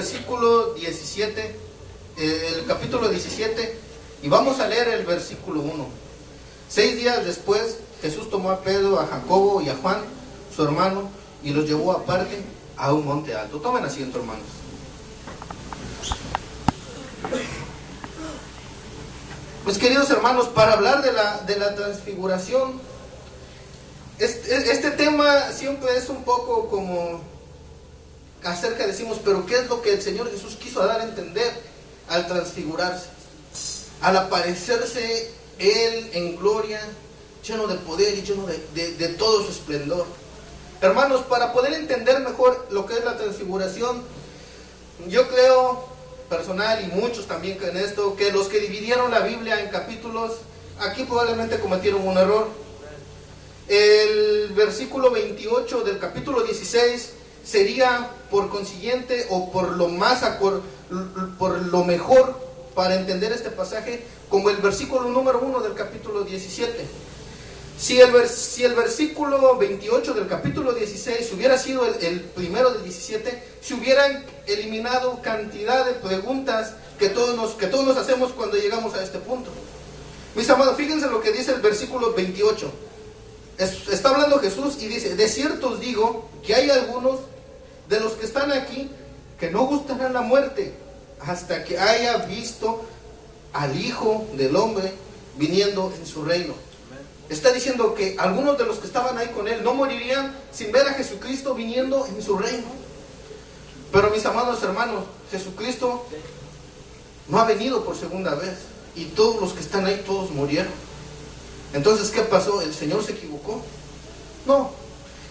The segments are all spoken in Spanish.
versículo 17, el capítulo 17, y vamos a leer el versículo 1. 6 días después, Jesús tomó a Pedro, a Jacobo y a Juan, su hermano, y los llevó aparte a un monte alto. Tomen asiento, hermanos. Pues queridos hermanos, para hablar de la transfiguración, este tema siempre es un poco como acerca, decimos, pero ¿qué es lo que el Señor Jesús quiso dar a entender al transfigurarse? Al aparecerse Él en gloria, lleno de poder y lleno de todo su esplendor. Hermanos, para poder entender mejor lo que es la transfiguración, yo creo personal, y muchos también en esto, que los que dividieron la Biblia en capítulos, aquí probablemente cometieron un error. El versículo 28 del capítulo 16 sería por consiguiente, o por lo mejor para entender este pasaje, como el versículo número 1 del capítulo 17. Si el versículo 28 del capítulo 16 hubiera sido el primero del 17, se hubieran eliminado cantidad de preguntas que todos nos hacemos cuando llegamos a este punto. Mis amados, fíjense lo que dice el versículo 28. Está hablando Jesús y dice: de cierto os digo que hay algunos de los que están aquí que no gustarán la muerte hasta que haya visto al Hijo del Hombre viniendo en su reino. Está diciendo que algunos de los que estaban ahí con él no morirían sin ver a Jesucristo viniendo en su reino. Pero mis amados hermanos, Jesucristo no ha venido por segunda vez, y todos los que están ahí, todos murieron. Entonces, ¿qué pasó? ¿El Señor se equivocó? No.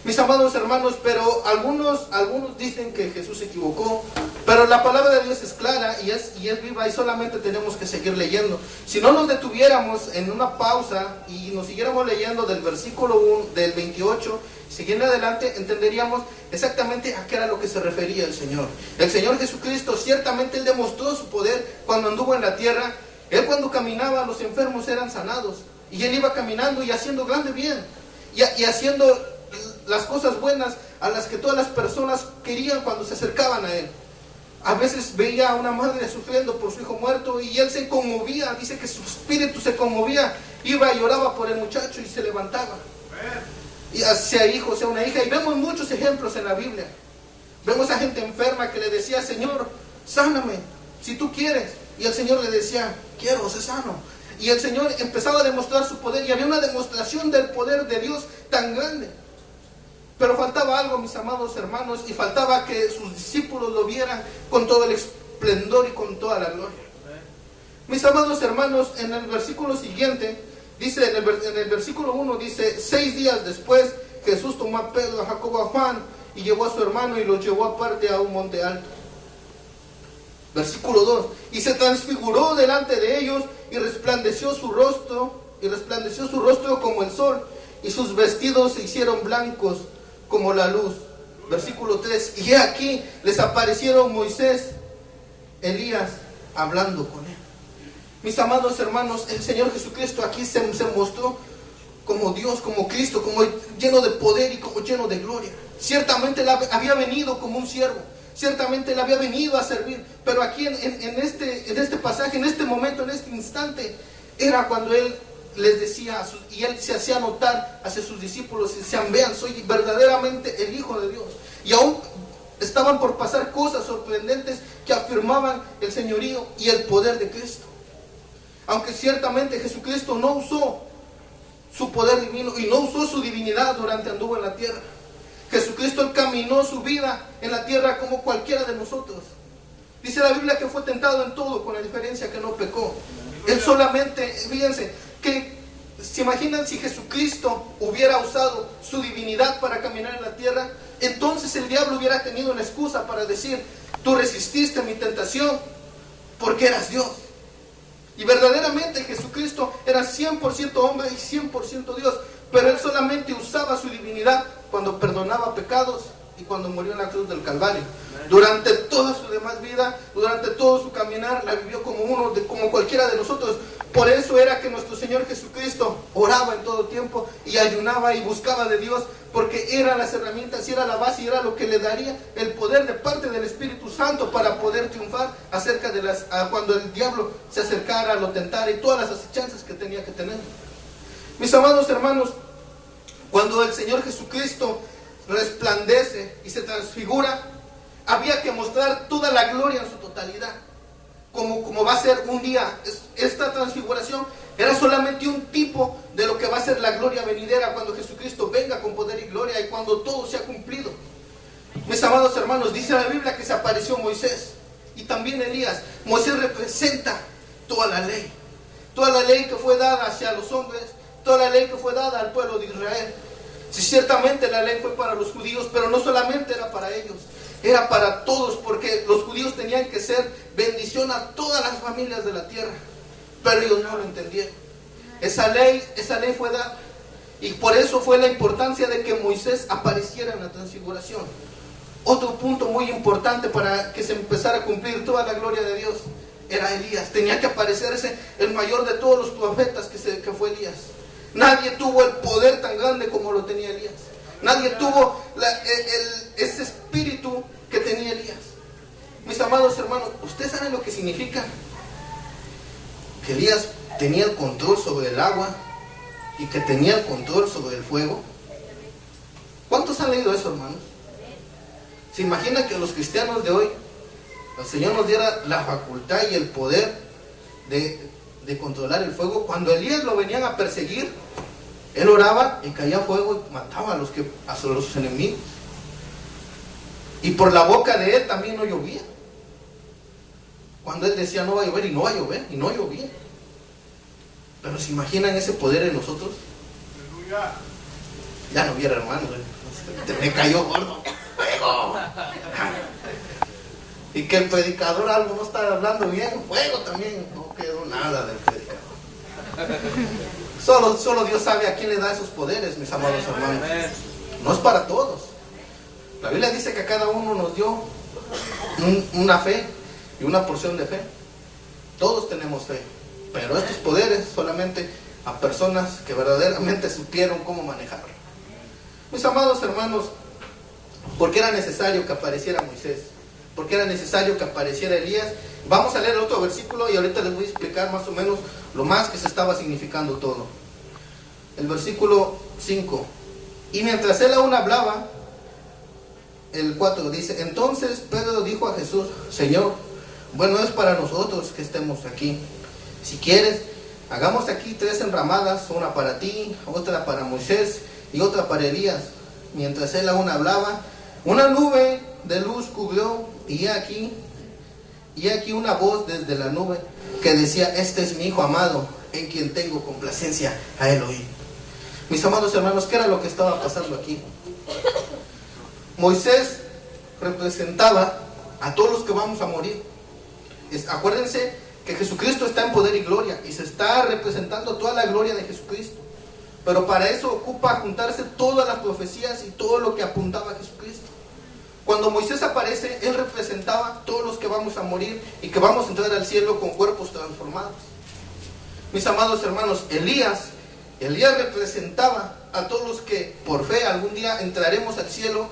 Mis amados hermanos, pero algunos dicen que Jesús se equivocó, pero la palabra de Dios es clara y es viva, y solamente tenemos que seguir leyendo. Si no nos detuviéramos en una pausa y nos siguiéramos leyendo del versículo 1, del 28, siguiendo adelante, entenderíamos exactamente a qué era lo que se refería el Señor. El Señor Jesucristo, ciertamente Él demostró su poder cuando anduvo en la tierra. Él, cuando caminaba, los enfermos eran sanados, y Él iba caminando y haciendo grande bien, y haciendo las cosas buenas a las que todas las personas querían cuando se acercaban a Él. A veces veía a una madre sufriendo por su hijo muerto y Él se conmovía, dice que su espíritu se conmovía, iba y lloraba por el muchacho y se levantaba. Y sea hijo, sea una hija, y vemos muchos ejemplos en la Biblia. Vemos a gente enferma que le decía: Señor, sáname, si tú quieres. Y el Señor le decía: quiero, sé sano. Y el Señor empezaba a demostrar su poder, y había una demostración del poder de Dios tan grande. Pero faltaba algo, mis amados hermanos, y faltaba que sus discípulos lo vieran con todo el esplendor y con toda la gloria. Mis amados hermanos, en el versículo siguiente, dice, en el versículo 1 dice: 6 días después, Jesús tomó a Pedro, a Jacobo, a Juan, y llevó a su hermano y los llevó aparte a un monte alto. Versículo 2: y se transfiguró delante de ellos, y resplandeció su rostro como el sol, y sus vestidos se hicieron blancos como la luz. Versículo 3: y aquí les aparecieron Moisés, Elías, hablando con él. Mis amados hermanos, el Señor Jesucristo aquí se mostró como Dios, como Cristo, como lleno de poder y como lleno de gloria. Ciertamente Él había venido como un siervo, ciertamente Él había venido a servir, pero aquí en este pasaje, en este momento, en este instante, era cuando Él les decía, y Él se hacía notar hacia sus discípulos, y decían: vean, soy verdaderamente el Hijo de Dios. Y aún estaban por pasar cosas sorprendentes que afirmaban el señorío y el poder de Cristo. Aunque ciertamente Jesucristo no usó su poder divino y no usó su divinidad durante anduvo en la tierra. Jesucristo, Él caminó su vida en la tierra como cualquiera de nosotros. Dice la Biblia que fue tentado en todo, con la diferencia que no pecó. Él solamente, fíjense, que se imaginan si Jesucristo hubiera usado su divinidad para caminar en la tierra, entonces el diablo hubiera tenido una excusa para decir: tú resististe mi tentación porque eras Dios. Y verdaderamente Jesucristo era 100% hombre y 100% Dios, pero Él solamente usaba su divinidad cuando perdonaba pecados y cuando murió en la cruz del Calvario. Durante toda su demás vida, durante todo su caminar, la vivió como cualquiera de nosotros. Por eso era que nuestro Señor Jesucristo oraba en todo tiempo y ayunaba y buscaba de Dios, porque eran las herramientas, y era la base, y era lo que le daría el poder de parte del Espíritu Santo Santo para poder triunfar acerca de cuando el diablo se acercara, lo tentara y todas las acechanzas que tenía que tener. Mis amados hermanos, cuando el Señor Jesucristo resplandece y se transfigura, había que mostrar toda la gloria en su totalidad, como va a ser un día. Esta transfiguración era solamente un tipo de lo que va a ser la gloria venidera cuando Jesucristo venga con poder y gloria y cuando todo sea cumplido. Mis amados hermanos, dice la Biblia que se apareció Moisés y también Elías. Moisés representa toda la ley que fue dada hacia los hombres, toda la ley que fue dada al pueblo de Israel. Si ciertamente la ley fue para los judíos, pero no solamente era para ellos, era para todos, porque los judíos tenían que ser bendición a todas las familias de la tierra, pero ellos no lo entendieron. Esa ley fue dada, y por eso fue la importancia de que Moisés apareciera en la transfiguración. Otro punto muy importante para que se empezara a cumplir toda la gloria de Dios era Elías. Tenía que aparecerse el mayor de todos los profetas que fue Elías. Nadie tuvo el poder tan grande como lo tenía Elías. Nadie tuvo ese espíritu que tenía Elías. Mis amados hermanos, ¿ustedes saben lo que significa? Que Elías tenía el control sobre el agua y que tenía el control sobre el fuego. ¿Cuántos han leído eso, hermanos? ¿Se imagina que los cristianos de hoy, el Señor nos diera la facultad y el poder de controlar el fuego? Cuando Elías lo venían a perseguir, él oraba y caía fuego y mataba a los enemigos. Y por la boca de él también no llovía. Cuando él decía no va a llover, y no va a llover, y no llovía. Pero ¿se imaginan ese poder en nosotros? Ya no hubiera, hermano, me cayó gordo. Fuego. Y que el predicador algo no está hablando bien, fuego también. No quedó nada del predicador. Solo Dios sabe a quién le da esos poderes, mis amados hermanos. No es para todos. La Biblia dice que a cada uno nos dio una fe y una porción de fe. Todos tenemos fe, pero estos poderes solamente a personas que verdaderamente supieron cómo manejarlo. Mis amados hermanos, ¿por qué era necesario que apareciera Moisés? ¿Por qué era necesario que apareciera Elías? Vamos a leer otro versículo y ahorita les voy a explicar más o menos lo más que se estaba significando todo. El versículo 5. Y mientras él aún hablaba, el 4 dice: entonces Pedro dijo a Jesús: Señor, bueno es para nosotros que estemos aquí. Si quieres, hagamos aquí 3 enramadas, una para ti, otra para Moisés y otra para Elías. Mientras él aún hablaba, una nube de luz cubrió, y aquí una voz desde la nube que decía: este es mi hijo amado, en quien tengo complacencia, a él oír. Mis amados hermanos, ¿qué era lo que estaba pasando aquí? Moisés representaba a todos los que vamos a morir. Acuérdense que Jesucristo está en poder y gloria, y se está representando toda la gloria de Jesucristo. Pero para eso ocupa juntarse todas las profecías y todo lo que apuntaba a Jesucristo. Cuando Moisés aparece, él representaba a todos los que vamos a morir y que vamos a entrar al cielo con cuerpos transformados. Mis amados hermanos, Elías representaba a todos los que por fe algún día entraremos al cielo,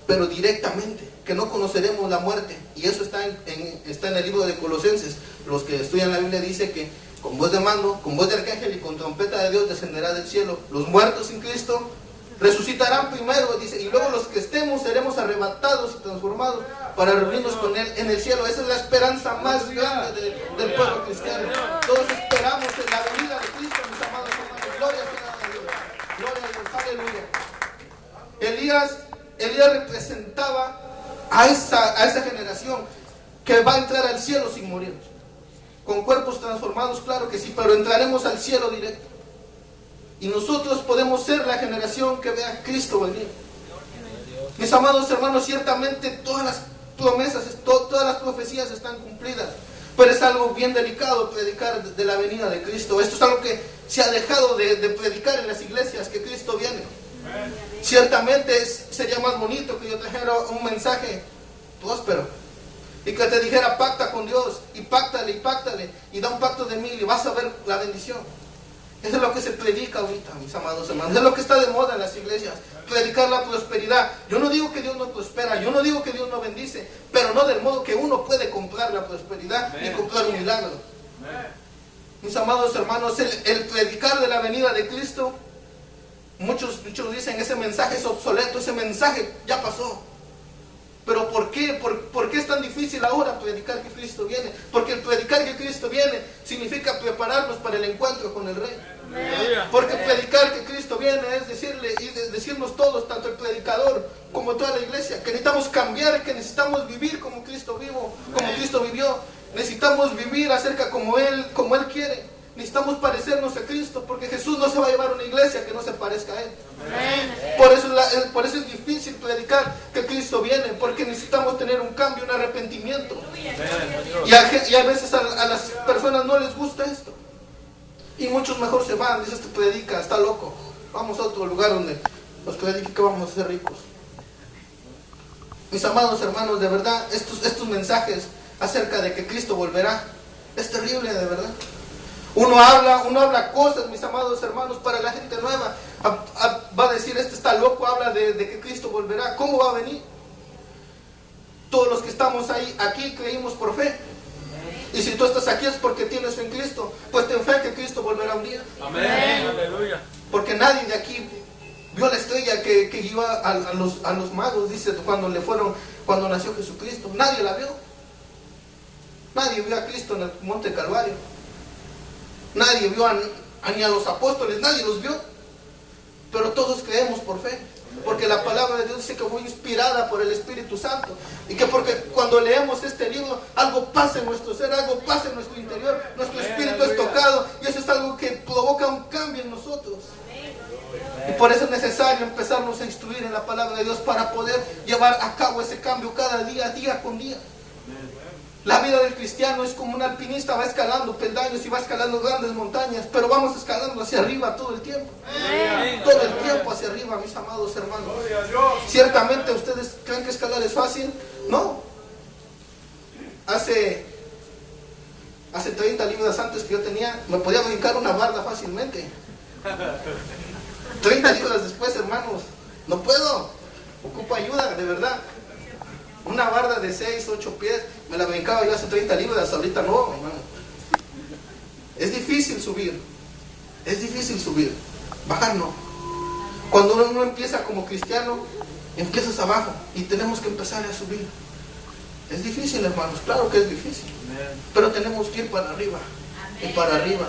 pero directamente, que no conoceremos la muerte. Y eso está en el libro de Colosenses. Los que estudian la Biblia dice que con voz de mando, con voz de arcángel y con trompeta de Dios descenderá del cielo. Los muertos en Cristo resucitarán primero, dice, y luego los que estemos seremos arrebatados y transformados para reunirnos con Él en el cielo. Esa es la esperanza más grande del pueblo cristiano. Todos esperamos en la venida de Cristo, mis amados hermanos. Gloria a Dios, gloria a Dios, aleluya. Elías representaba a esa generación que va a entrar al cielo sin morir, con cuerpos transformados, claro que sí, pero entraremos al cielo directo. Y nosotros podemos ser la generación que vea a Cristo venir. Mis amados hermanos, ciertamente todas las promesas, todas las profecías están cumplidas, pero es algo bien delicado predicar de la venida de Cristo. Esto es algo que se ha dejado de predicar en las iglesias, que Cristo viene. Ciertamente sería más bonito que yo trajera un mensaje próspero y que te dijera: pacta con Dios, y páctale, y da un pacto de 1000 y vas a ver la bendición. Eso es lo que se predica ahorita, mis amados hermanos. Es lo que está de moda en las iglesias. Predicar la prosperidad. Yo no digo que Dios no prospera, yo no digo que Dios no bendice, pero no del modo que uno puede comprar la prosperidad y comprar un milagro. Mis amados hermanos, el predicar de la venida de Cristo, muchos dicen ese mensaje es obsoleto, ese mensaje ya pasó. Pero ¿por qué? ¿Por qué es tan difícil ahora predicar que Cristo viene? Porque el predicar que Cristo viene significa prepararnos para el encuentro con el Rey. Porque predicar que Cristo viene es decirnos todos, tanto el predicador como toda la iglesia, que necesitamos cambiar, que necesitamos vivir como Cristo vivió. Necesitamos vivir acerca como Él quiere. Necesitamos parecernos a Cristo, porque Jesús no se va a llevar a una iglesia que no se parezca a Él. Por eso es difícil predicar que Cristo viene, porque necesitamos tener un cambio, un arrepentimiento. Y a veces a las personas no les gusta esto. Y muchos mejor se van, dicen, este predica, está loco. Vamos a otro lugar donde nos predique que vamos a ser ricos. Mis amados hermanos, de verdad, estos mensajes acerca de que Cristo volverá, es terrible, de verdad. Uno habla cosas, mis amados hermanos, para la gente nueva. Va a decir, este está loco, habla de que Cristo volverá. ¿Cómo va a venir? Todos los que estamos aquí creímos por fe. Y si tú estás aquí es porque tienes fe en Cristo. Pues ten fe que Cristo volverá un día. Amén. Aleluya. Porque nadie de aquí vio la estrella que guió a los magos, dice, cuando nació Jesucristo. Nadie la vio. Nadie vio a Cristo en el monte Calvario. Nadie vio ni a los apóstoles, nadie los vio. Pero todos creemos por fe. Porque la palabra de Dios dice que fue inspirada por el Espíritu Santo. Y que porque cuando leemos este libro, algo pasa en nuestro ser, algo pasa en nuestro interior. Nuestro espíritu es tocado. Y eso es algo que provoca un cambio en nosotros. Y por eso es necesario empezarnos a instruir en la palabra de Dios para poder llevar a cabo ese cambio cada día, día con día. La vida del cristiano es como un alpinista, va escalando peldaños y va escalando grandes montañas, pero vamos escalando hacia arriba todo el tiempo. Todo el tiempo hacia arriba, mis amados hermanos. Ciertamente, ¿ustedes creen que escalar es fácil? No. Hace 30 libras antes que yo tenía, me podía brincar una barda fácilmente. 30 libras después, hermanos, no puedo. Ocupo ayuda, de verdad. Una barda de 6, 8 pies, me la brincaba yo hace 30 libras, ahorita no, hermano. Es difícil subir, bajar no. Cuando uno empieza como cristiano, empiezas abajo y tenemos que empezar a subir. Es difícil, hermanos, claro que es difícil, pero tenemos que ir para arriba, y para arriba.